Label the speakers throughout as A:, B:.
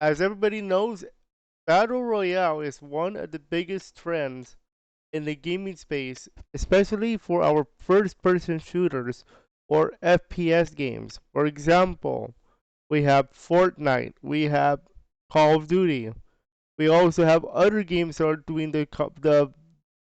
A: As everybody knows, Battle Royale is one of the biggest trends in the gaming space, especially for our first person shooters or FPS games. For example, we have Fortnite, we have Call of Duty, we also have other games that are doing the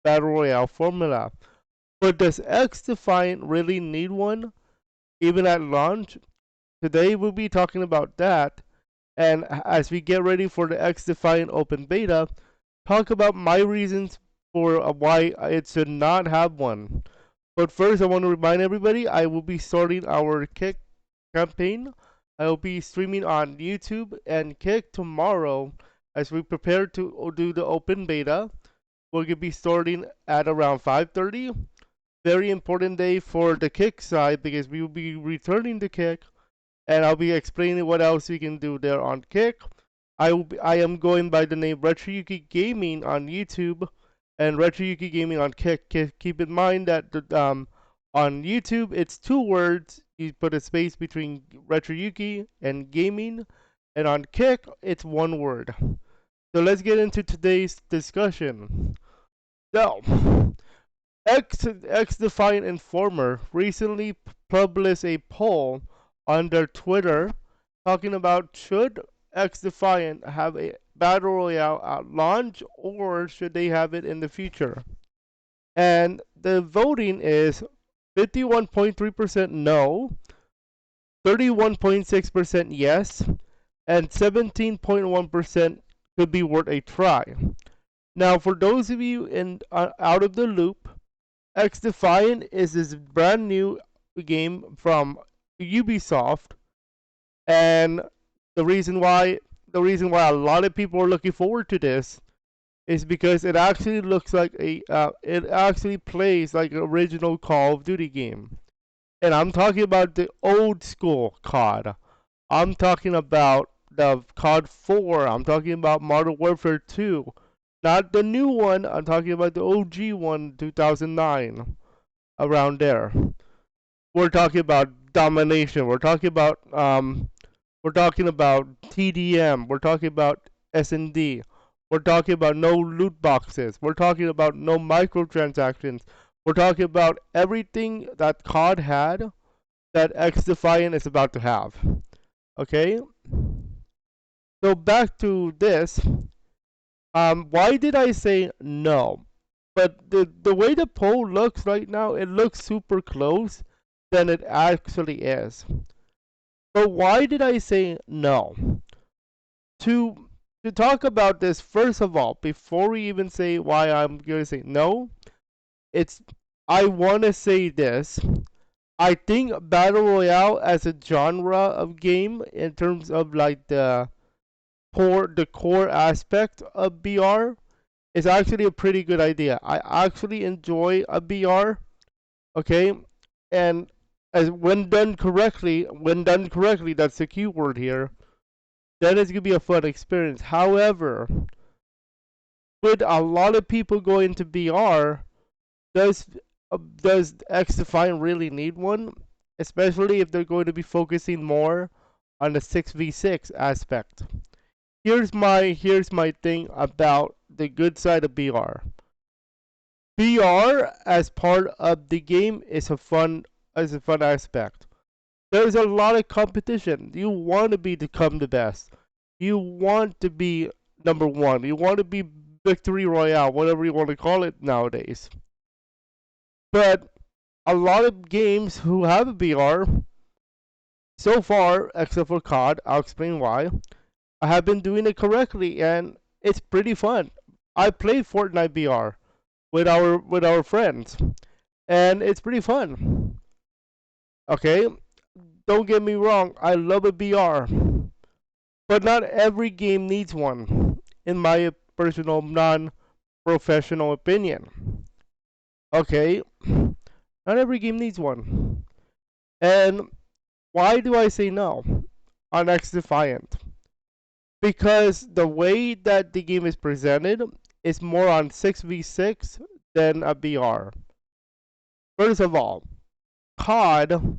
A: Battle Royale formula. But does XDefiant really need one, even at launch? Today we'll be talking about that, and as we get ready for the XDefiant open beta, talk about my reasons for why it should not have one. But first, I want to remind everybody I will be starting our Kick campaign. I will be streaming on YouTube and Kick tomorrow as we prepare to do the open beta. We're going to be starting at around 5:30. Very important day for the Kick side because we will be returning to Kick, and I'll be explaining what else we can do there on Kick. I am going by the name RetroYuuki Gaming on YouTube and RetroYuuki Gaming on Kick. Keep in mind that on YouTube it's two words. You put a space between RetroYuuki and Gaming, and on Kick it's one word. So let's get into today's discussion. So, XDefiant Informer recently published a poll on their Twitter talking about should XDefiant have a Battle Royale at launch or should they have it in the future? And the voting is 51.3% no, 31.6% yes, and 17.1% could be worth a try. Now, for those of you out of the loop, XDefiant is this brand new game from Ubisoft, and the reason why a lot of people are looking forward to this is because it actually looks like it actually plays like an original Call of Duty game, and I'm talking about the old school COD. I'm talking about the COD 4. I'm talking about Modern Warfare 2, not the new one. I'm talking about the OG one, 2009, around there. We're talking about domination. We're talking about TDM. We're talking about S&D. We're talking about no loot boxes. We're talking about no microtransactions. We're talking about everything that COD had that XDefiant is about to have. Okay? So back to this. Why did I say no? But the way the poll looks right now, it looks super close than it actually is. But why did I say no? To to talk about this, first of all, before we even say why I'm gonna say no, it's I wanna say this. I think Battle Royale as a genre of game in terms of like the core aspect of BR is actually a pretty good idea. I actually enjoy a BR, okay? And as when done correctly, that's the key word here, then it's gonna be a fun experience. However, with a lot of people going to BR, does does XDefiant really need one? Especially if they're going to be focusing more on the 6v6 aspect. Here's my thing about the good side of BR. BR as part of the game is a fun aspect. There's a lot of competition. You want to become the best. You want to be number one. You want to be victory royale, whatever you want to call it nowadays. But a lot of games who have a BR so far, except for COD, I'll explain why, I have been doing it correctly, and it's pretty fun. I play Fortnite BR with our friends, and it's pretty fun. Okay, don't get me wrong, I love a BR, but not every game needs one, in my personal non-professional opinion. Okay, not every game needs one, and why do I say no on XDefiant? Because the way that the game is presented is more on 6v6 than a BR. First of all, COD,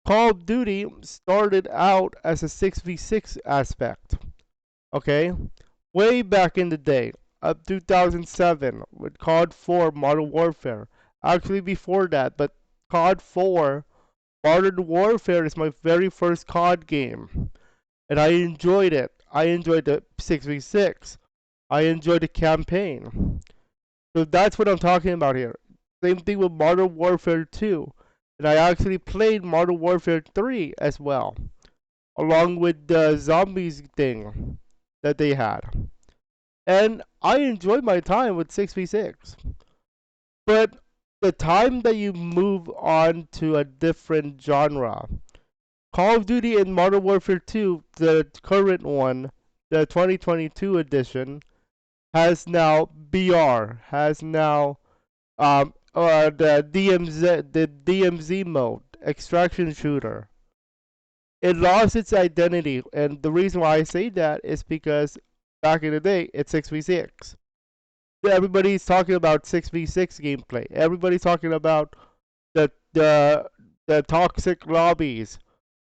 A: Call of Duty started out as a 6v6 aspect. Okay, way back in the day, up 2007, with COD 4 Modern Warfare. Actually, before that, but COD 4 Modern Warfare is my very first COD game, and I enjoyed it. I enjoyed the 6v6. I enjoyed the campaign. So that's what I'm talking about here. Same thing with Modern Warfare 2. And I actually played Modern Warfare 3 as well, along with the zombies thing that they had. And I enjoyed my time with 6v6. But the time that you move on to a different genre, Call of Duty and Modern Warfare 2, the current one, the 2022 edition, has now BR, has now the DMZ mode, extraction shooter. It lost its identity, and the reason why I say that is because back in the day, it's 6v6. Everybody's talking about 6v6 gameplay. Everybody's talking about the the the toxic lobbies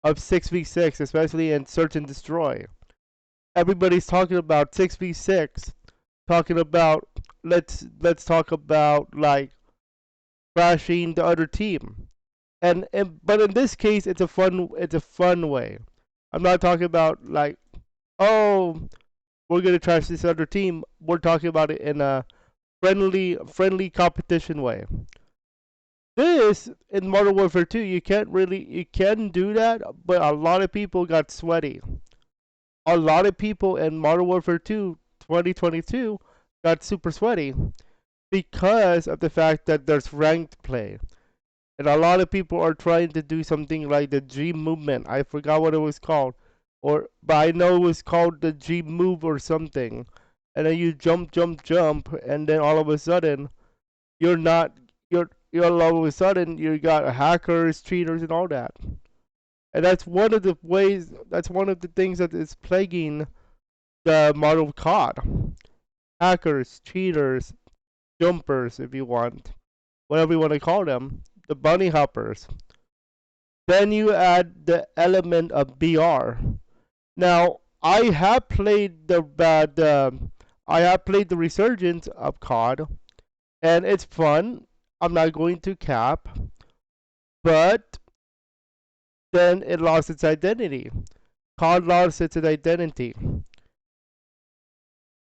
A: of 6v6, especially in Search and Destroy. Everybody's talking about 6v6, talking about let's talk about like crashing the other team. And but in this case it's a fun way. I'm not talking about like, oh, we're gonna trash this other team. We're talking about it in a friendly competition way. This in Modern Warfare 2, you can do that, but a lot of people got sweaty. A lot of people in Modern Warfare 2 2022 got super sweaty because of the fact that there's ranked play. And a lot of people are trying to do something like the G movement. I forgot what it was called. But I know it was called the G move or something. And then you jump, and then all of a sudden you're not you're all of a sudden you got hackers, cheaters, and all that. And that's one of the things that is plaguing the model COD. Hackers, cheaters, jumpers, if you want, whatever you want to call them, the bunny hoppers. Then you add the element of BR. Now, I have played the resurgence of COD, and it's fun. I'm not going to cap, but then it lost its identity. COD lost its identity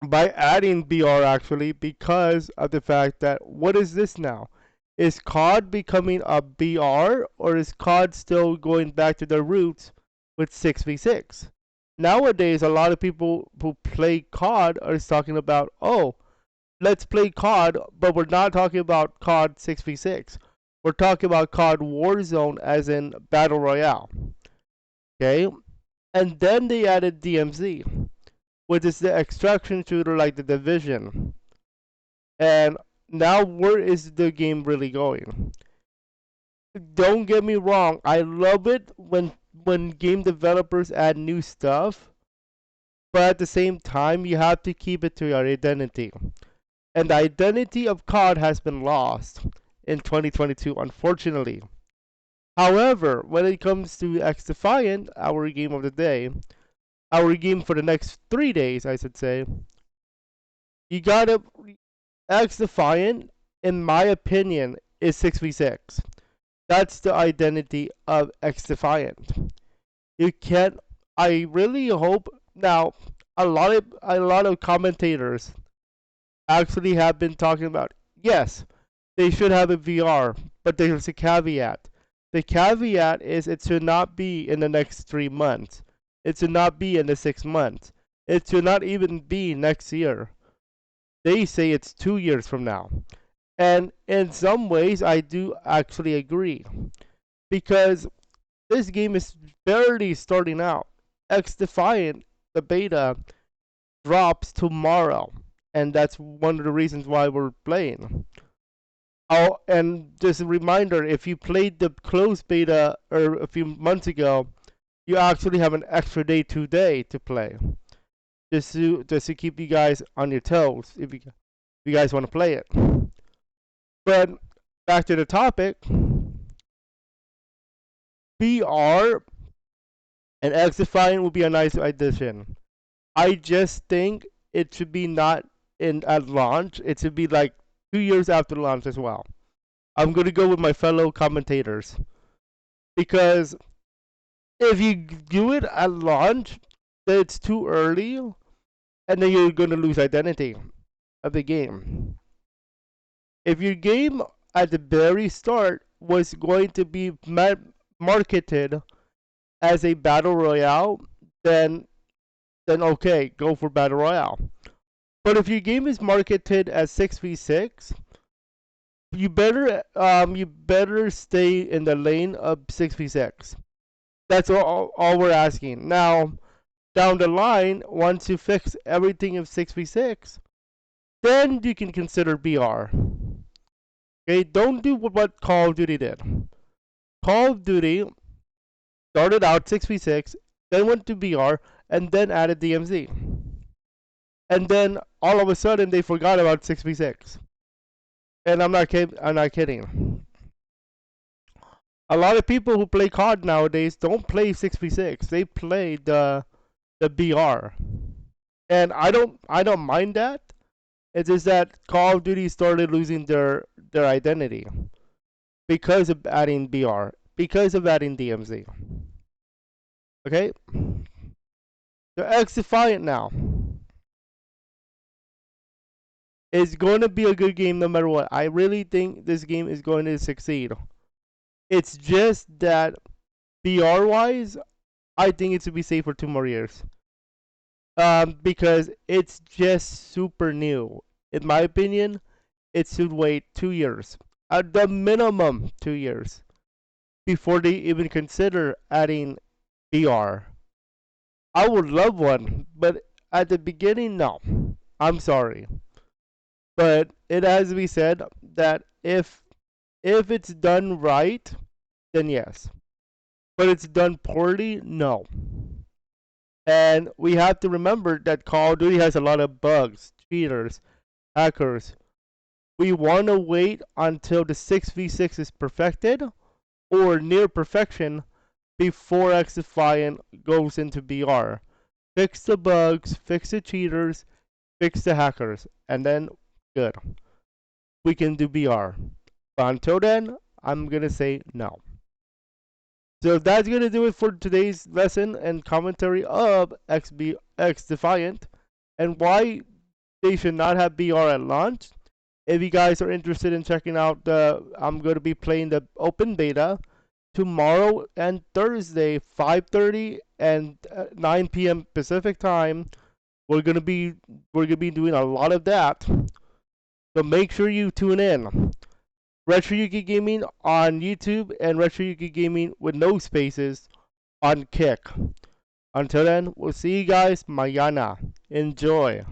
A: by adding BR actually because of the fact that what is this now? Is COD becoming a BR or is COD still going back to their roots with 6v6? Nowadays, a lot of people who play COD are talking about, oh, let's play COD, but we're not talking about COD 6v6. We're talking about COD Warzone as in Battle Royale. Okay? And then they added DMZ, which is the extraction shooter like the Division. And now where is the game really going? Don't get me wrong, I love it when game developers add new stuff, but at the same time you have to keep it to your identity. And the identity of COD has been lost in 2022, unfortunately. However, when it comes to XDefiant, our game of the day, our game for the next 3 days, I should say, you gotta XDefiant, in my opinion, is 6v6. That's the identity of XDefiant. You can't. I really hope now. A lot of commentators actually have been talking about, yes, they should have a VR, but there's a caveat. The caveat is it should not be in the next 3 months. It should not be in the 6 months. It should not even be next year. They say it's 2 years from now. And in some ways, I do actually agree. Because this game is barely starting out. XDefiant, the beta, drops tomorrow. And that's one of the reasons why we're playing. Oh, and just a reminder, if you played the closed beta or a few months ago, you actually have an extra day today to play. Just to keep you guys on your toes if you guys want to play it. But back to the topic, BR and XDefiant will be a nice addition. I just think it should be not in at launch. It should be like 2 years after launch as well. I'm gonna go with my fellow commentators because if you do it at launch, then it's too early, and then you're gonna lose identity of the game. If your game at the very start was going to be marketed as a battle royale, then okay, go for battle royale. But if your game is marketed as 6v6, you better stay in the lane of 6v6. That's all we're asking. Now, down the line, once you fix everything of 6v6, then you can consider BR. Okay, don't do what Call of Duty did. Call of Duty started out 6v6, then went to BR, and then added DMZ. And then all of a sudden they forgot about 6v6. And I'm not kidding. A lot of people who play COD nowadays don't play 6v6. They play the BR. And I don't mind that. It's just that Call of Duty started losing their identity because of adding BR, because of adding DMZ. Okay? The XDefiant now is going to be a good game no matter what. I really think this game is going to succeed. It's just that BR wise, I think it should be safe for 2 more years. Because it's just super new. In my opinion, it should wait 2 years. At the minimum 2 years. Before they even consider adding BR. I would love one, but at the beginning, no. I'm sorry. But it has to be said that if it's done right, then yes. But it's done poorly, no. And we have to remember that Call of Duty has a lot of bugs, cheaters, hackers. We want to wait until the 6v6 is perfected or near perfection before XDefiant goes into BR. Fix the bugs, fix the cheaters, fix the hackers, and then good. We can do BR. But until then, I'm gonna say no. So that's gonna do it for today's lesson and commentary of XDefiant and why they should not have BR at launch. If you guys are interested in checking out I'm gonna be playing the open beta tomorrow and Thursday, 5:30 and 9 p.m. Pacific time. We're gonna be doing a lot of that. So make sure you tune in. RetroYuuki Gaming on YouTube and RetroYuuki Gaming with no spaces on Kick. Until then, we'll see you guys mañana. Enjoy.